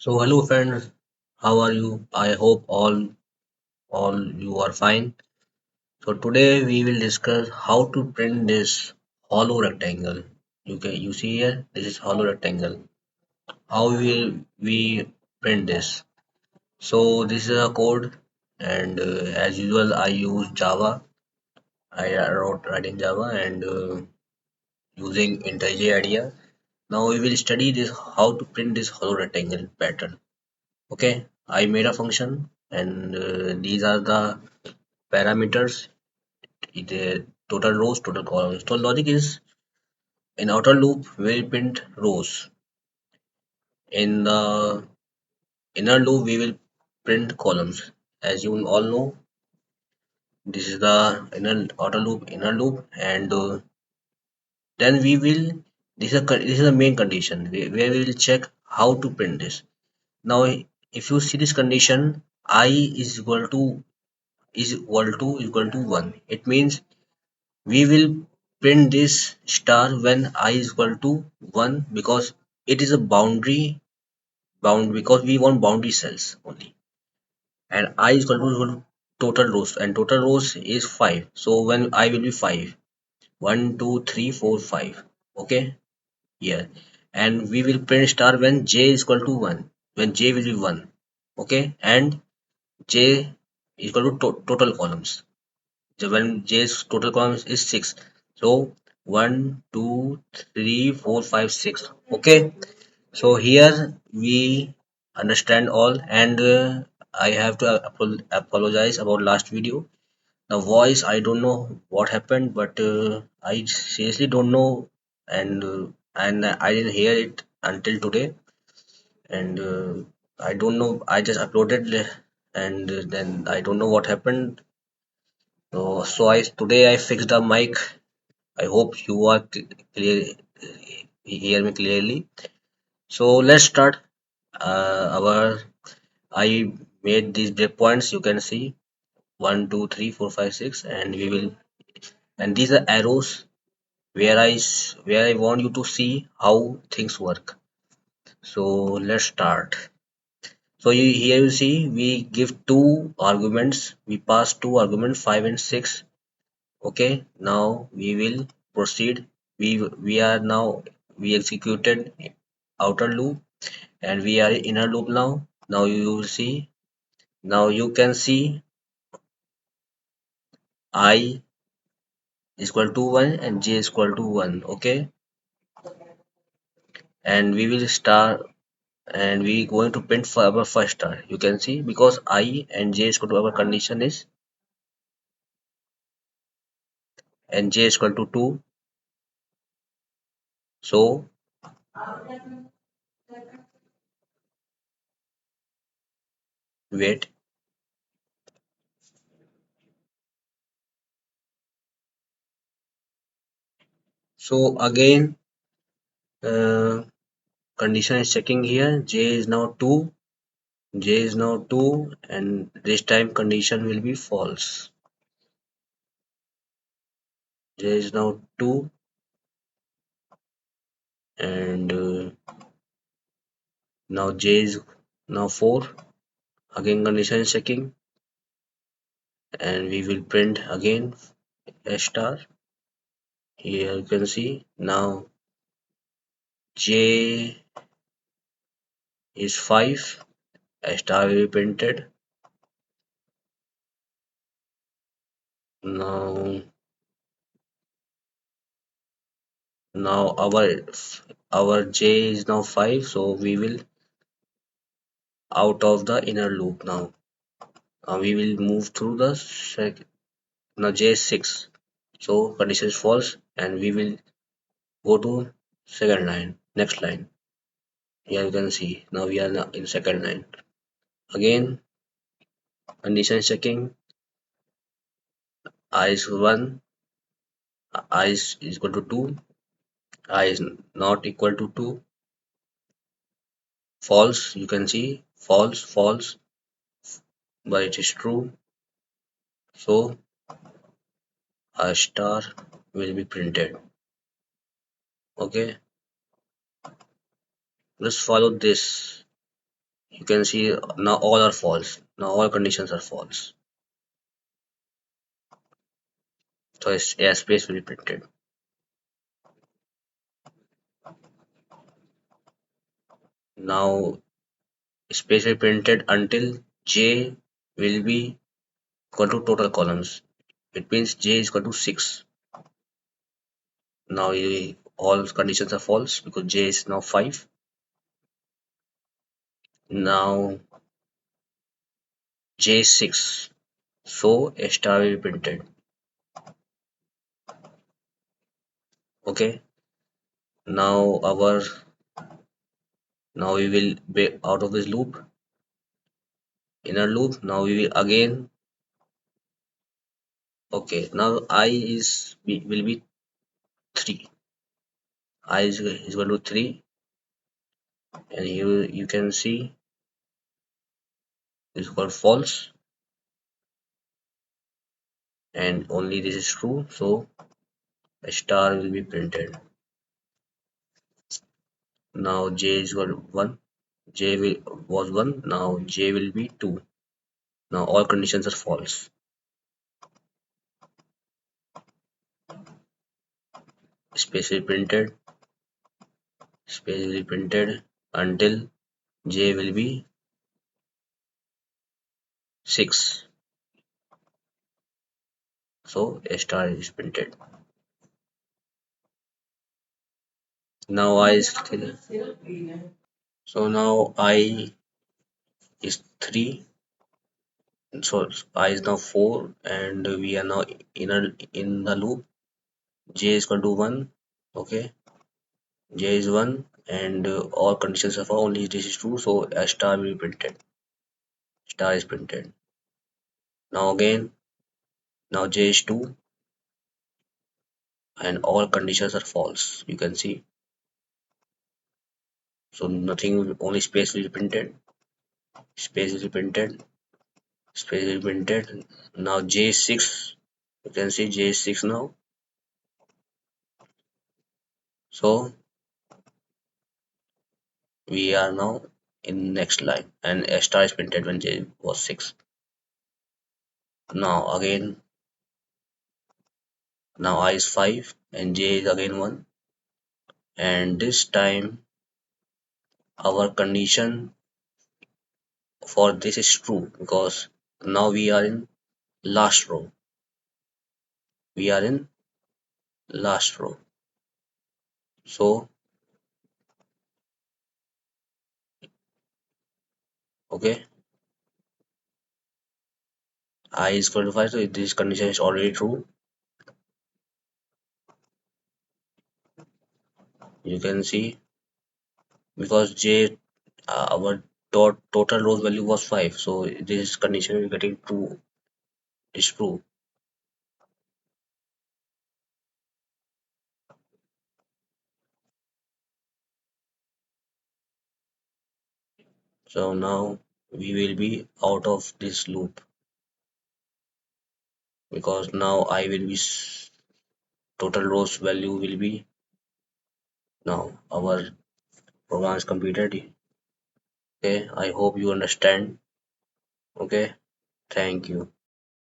So hello friends, how are you? I hope all you are fine. So today we will discuss how to print this hollow rectangle. You see here, this is hollow rectangle. How will we print this? So this is a code, and as usual I use Java. I wrote writing Java and using IntelliJ IDEA. Now we will study this how to print this hollow rectangle pattern. Okay, I made a function and these are the parameters, the total rows, total columns. So logic is in outer loop we will print rows. In the inner loop we will print columns. As you all know, this is the inner loop, and then we will this is the main condition where we will check how to print this. Now, if you see this condition, I is equal to 1. It means we will print this star when I is equal to 1 because it is a bound because we want boundary cells only, and I is equal to total rows, and total rows is 5. So when I will be 5, 1 2 3 4 5. Okay, here, and we will print star when j is equal to 1, when j will be 1. Okay, and j is equal to total columns. So when j's total columns is 6, so 1 2 3 4 5 6. Okay, so here we understand all, and I have to apologize about last video. The voice, I don't know what happened, but I seriously don't know, and I didn't hear it until today, and I don't know, I just uploaded and then I don't know what happened. So I today I fixed the mic. I hope you are clear, hear me clearly. So let's start. Our I made these breakpoints. You can see 1 2 3 4 5 6, and we will, and these are arrows where I want you to see how things work. So let's start. So here you see we give two arguments. We pass two arguments 5 and 6. Okay, now we will proceed. We are now, we executed outer loop and we are inner loop now. Now you will see, now you can see I is equal to 1 and j is equal to 1. Okay, and we will start, and we going to print for our first star. You can see because I and j is equal to, our condition is, and j is equal to 2. So wait. So again, uh, condition is checking here. J is now 2. J is now 2, and this time condition will be false. J is now 2, and now J is now 4. Again condition is checking, and we will print again a star. Here you can see now J is 5. A star will be printed. Now now our J is now 5, so we will out of the inner loop now. We will move through the now J is 6. So condition is false, and we will go to second line, next line. Here you can see now we are now in second line. Again condition is checking. I is 1, I is equal to 2, I is not equal to 2. False, you can see false, false, but it is true. So a star will be printed. Okay, let's follow this. you can see now all are false. Now all conditions are false. So a space will be printed. Now space will be printed until j will be equal to total columns. It means j is equal to 6. Now all conditions are false because j is now 5. Now j is 6. So a star will be printed. Okay. Now now we will be out of this loop, inner loop. Now we will again. Okay. Now I will be 3. I is equal to 3, and you can see is called false, and only this is true. So a star will be printed. Now j is equal to 1. Was 1. Now j will be 2. Now all conditions are false. Space will be printed. Space will be printed until j will be 6. So a star is printed. Now I is 3. So now I is 3. So I is now 4, and we are now in the loop. J is equal to 1. Okay. J is 1, and all conditions are for only this is true. So a star will be printed. Star is printed. Now again, now J is 2, and all conditions are false. You can see. So nothing, only space will be printed. Space will be printed. Space will be printed. Now J is 6. You can see J is 6 now. So we are now in next line, and a star is printed when J was 6. Now again, now I is 5 and J is again 1, and this time our condition for this is true because now we are in last row. We are in last row. So okay, I is equal to 5, so this condition is already true. You can see because J our total rows value was 5, so this condition is getting true, is true. So now we will be out of this loop because now I will be total rows value will be, now our program is completed. Okay, I hope you understand. Okay, thank you.